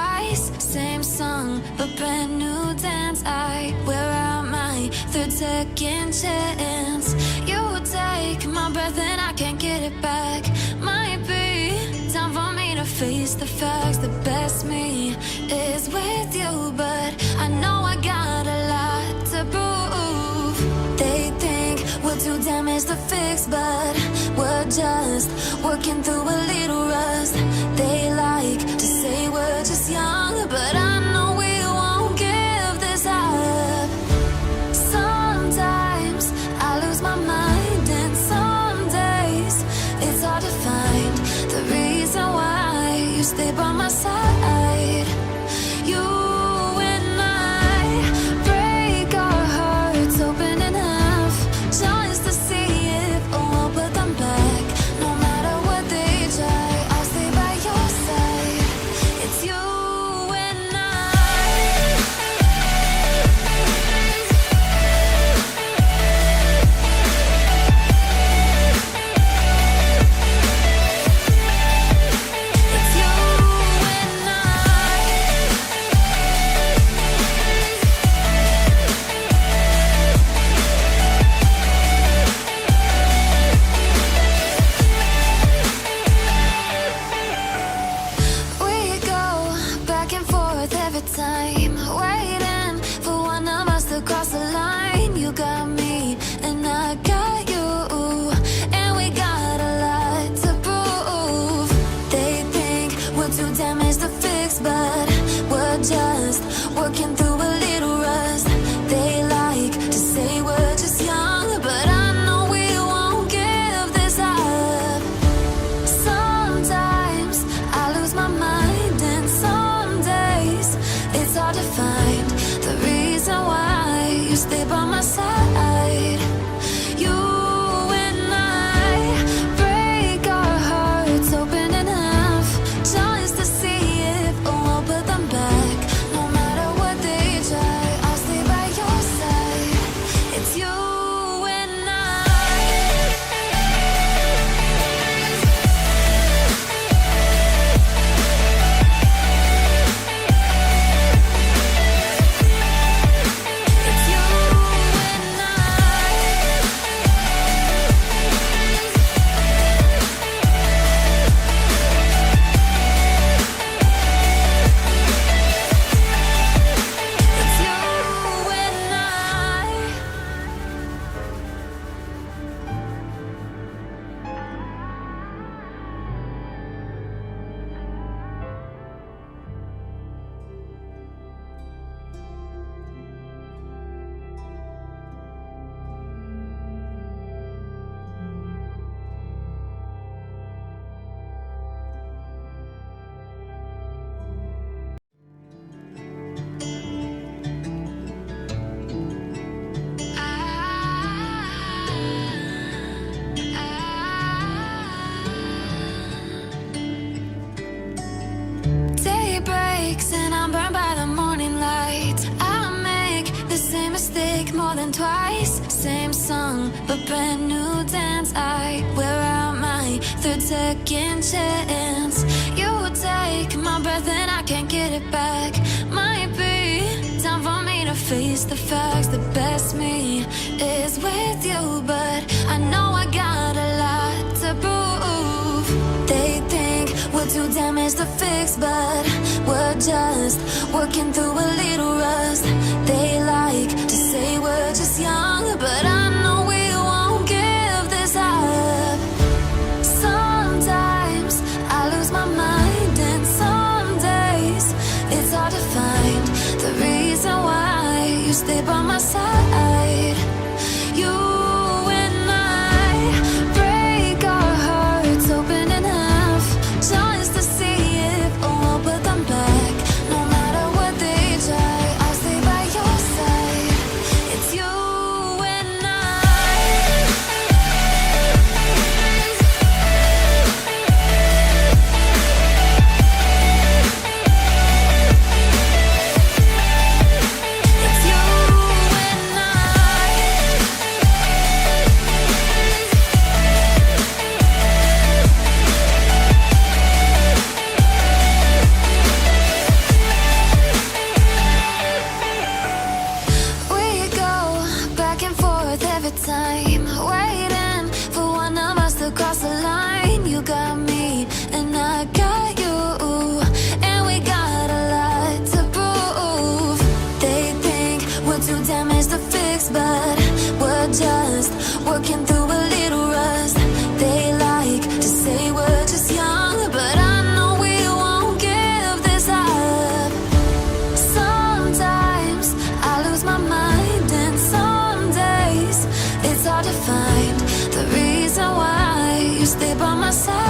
twice, same song, but brand new dance. I wear out my third second chance. You take my breath and I can't get it back. Might be time for me to face the facts. The best me is with you, but I know I got a lot to prove. They think we're too damaged to fix, but we're just working through a little rust. They like to say we're just young, but I know we won't give this up. Sometimes I lose my mind, and some days it's hard to find the reason why you stay by my side. You and I break our hearts open enough just to see if we'll put them back. No matter what they try, I'll stay by your side. It's you and time, waiting for one of us to cross the line. You got me and I got you, and we got a lot to prove. They think we're too damaged to fix, but we're just working through a little rust. They like to say we're just young, but I know we won't give this up. Sometimes I lose my mind, and some days it's hard to find the reason why you stay by my side. You and I break our hearts open enough just to see if we'll put them back. No matter what they try, I'll stay by your side. It's you and day breaks and I'm burned by the morning light. I make the same mistake more than twice, same song, but brand new dance. I wear out my third second chance. You take my breath and I can't get it back. Might be time for me to face the facts. The best me is with you, but I know I got a lot to prove. They think we're too damaged to fix, but we're just working through a little rust. They like to say we're just young, but I know we won't give this up. Sometimes I lose my mind, and some days it's hard to find the reason why you stay by my side. You and I break our hearts open enough just to see if we'll put them back. No matter what they try, I'll stay by your side. It's you and It's you it's hard to find the reason why you stay by my side.